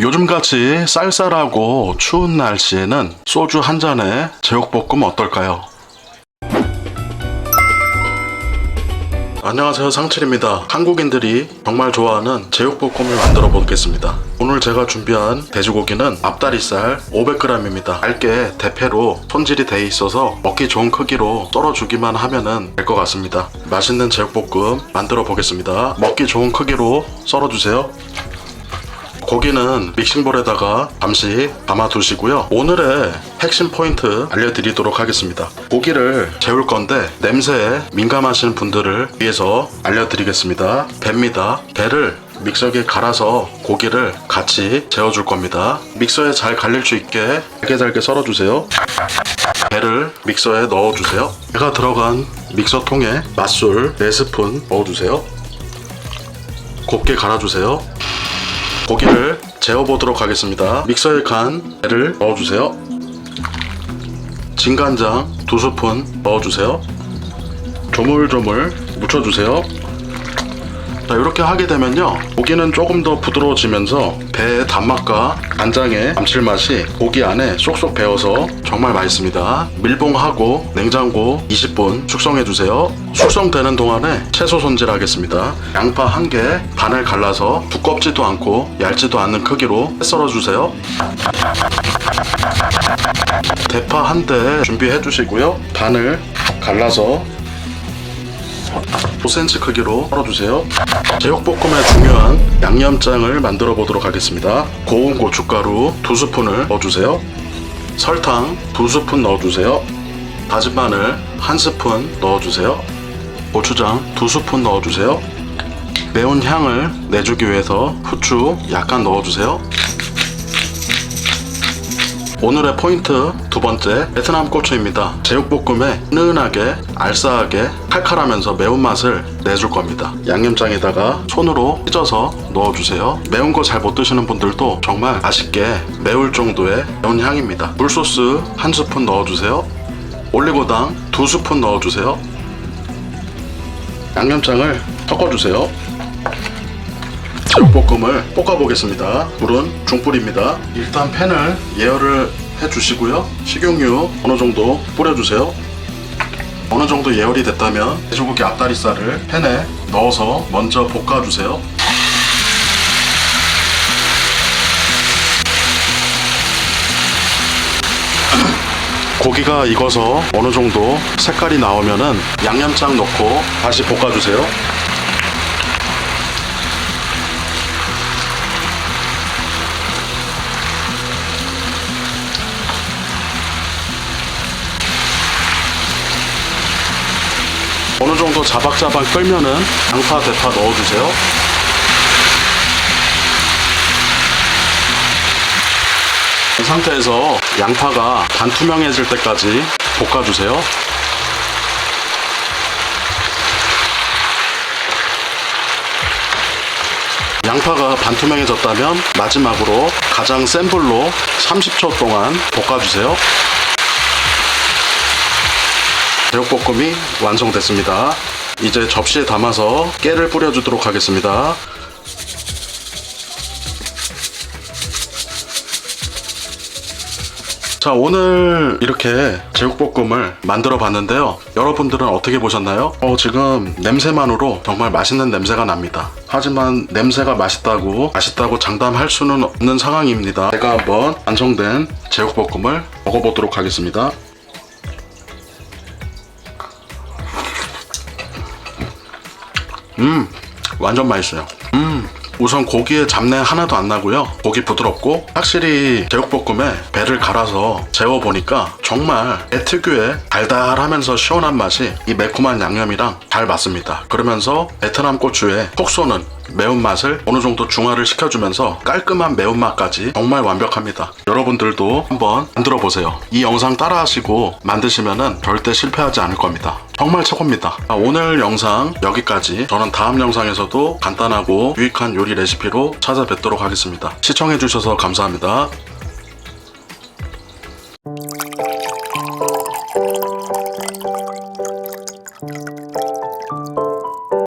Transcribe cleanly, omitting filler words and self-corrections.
요즘같이 쌀쌀하고 추운 날씨에는 소주 한 잔에 제육볶음 어떨까요? 안녕하세요, 상칠입니다. 한국인들이 정말 좋아하는 제육볶음을 만들어 보겠습니다. 오늘 제가 준비한 돼지고기는 앞다리살 500g입니다. 얇게 대패로 손질이 돼 있어서 먹기 좋은 크기로 썰어주기만 하면 될 것 같습니다. 맛있는 제육볶음 만들어 보겠습니다. 먹기 좋은 크기로 썰어주세요. 고기는 믹싱볼에다가 잠시 담아두시고요. 오늘의 핵심 포인트 알려드리도록 하겠습니다. 고기를 재울 건데 냄새에 민감하신 분들을 위해서 알려드리겠습니다. 배입니다. 배를 믹서기에 갈아서 고기를 같이 재워줄 겁니다. 믹서에 잘 갈릴 수 있게 잘게 썰어주세요. 배를 믹서에 넣어주세요. 배가 들어간 믹서통에 맛술 4스푼 넣어주세요. 곱게 갈아주세요. 고기를 재워보도록 하겠습니다. 믹서에 간 배를 넣어주세요. 진간장 2스푼 넣어주세요. 조물조물 묻혀주세요. 자, 이렇게 하게 되면요, 고기는 조금 더 부드러워지면서 배의 단맛과 간장의 감칠맛이 고기 안에 쏙쏙 배어서 정말 맛있습니다. 밀봉하고 냉장고 20분 숙성해주세요. 숙성되는 동안에 채소 손질하겠습니다. 양파 1개 반을 갈라서 두껍지도 않고 얇지도 않는 크기로 썰어주세요. 대파 1대 준비해 주시고요. 반을 갈라서 5cm 크기로 썰어주세요. 제육볶음에 중요한 양념장을 만들어 보도록 하겠습니다. 고운 고춧가루 2스푼을 넣어주세요. 설탕 2스푼 넣어주세요. 다진 마늘 1스푼 넣어주세요. 고추장 2스푼 넣어주세요. 매운 향을 내주기 위해서 후추 약간 넣어주세요. 오늘의 포인트 두 번째, 베트남 고추입니다. 제육볶음에 은은하게 알싸하게 칼칼하면서 매운맛을 내줄 겁니다. 양념장에다가 손으로 찢어서 넣어주세요. 매운 거 잘 못 드시는 분들도 정말 맛있게 매울 정도의 매운 향입니다. 굴소스 1스푼 넣어주세요. 올리고당 2스푼 넣어주세요. 양념장을 섞어주세요. 제육볶음을 볶아보겠습니다. 불은 중불입니다. 일단 팬을 예열을 해주시고요. 식용유 어느 정도 뿌려주세요. 어느 정도 예열이 됐다면 돼지고기 앞다리살을 팬에 넣어서 먼저 볶아주세요. 고기가 익어서 어느 정도 색깔이 나오면은 양념장 넣고 다시 볶아주세요. 어느 정도 자박자박 끓면은 양파, 대파 넣어주세요. 이 상태에서 양파가 반투명해질 때까지 볶아주세요. 양파가 반투명해졌다면 마지막으로 가장 센 불로 30초 동안 볶아주세요. 제육볶음이 완성됐습니다. 이제 접시에 담아서 깨를 뿌려주도록 하겠습니다. 자, 오늘 이렇게 제육볶음을 만들어 봤는데요. 여러분들은 어떻게 보셨나요? 지금 냄새만으로 정말 맛있는 냄새가 납니다. 하지만 냄새가 맛있다고 장담할 수는 없는 상황입니다. 제가 한번 완성된 제육볶음을 먹어보도록 하겠습니다. 완전 맛있어요. 우선 고기에 잡내 하나도 안 나고요. 고기 부드럽고 확실히 제육볶음에 배를 갈아서 재워보니까 정말 배 특유의 달달하면서 시원한 맛이 이 매콤한 양념이랑 잘 맞습니다. 그러면서 베트남 고추의 톡 쏘는 매운맛을 어느 정도 중화를 시켜주면서 깔끔한 매운맛까지 정말 완벽합니다. 여러분들도 한번 만들어 보세요. 이 영상 따라하시고 만드시면은 절대 실패하지 않을 겁니다. 정말 최고입니다. 오늘 영상 여기까지. 저는 다음 영상에서도 간단하고 유익한 요리 레시피로 찾아뵙도록 하겠습니다. 시청해주셔서 감사합니다.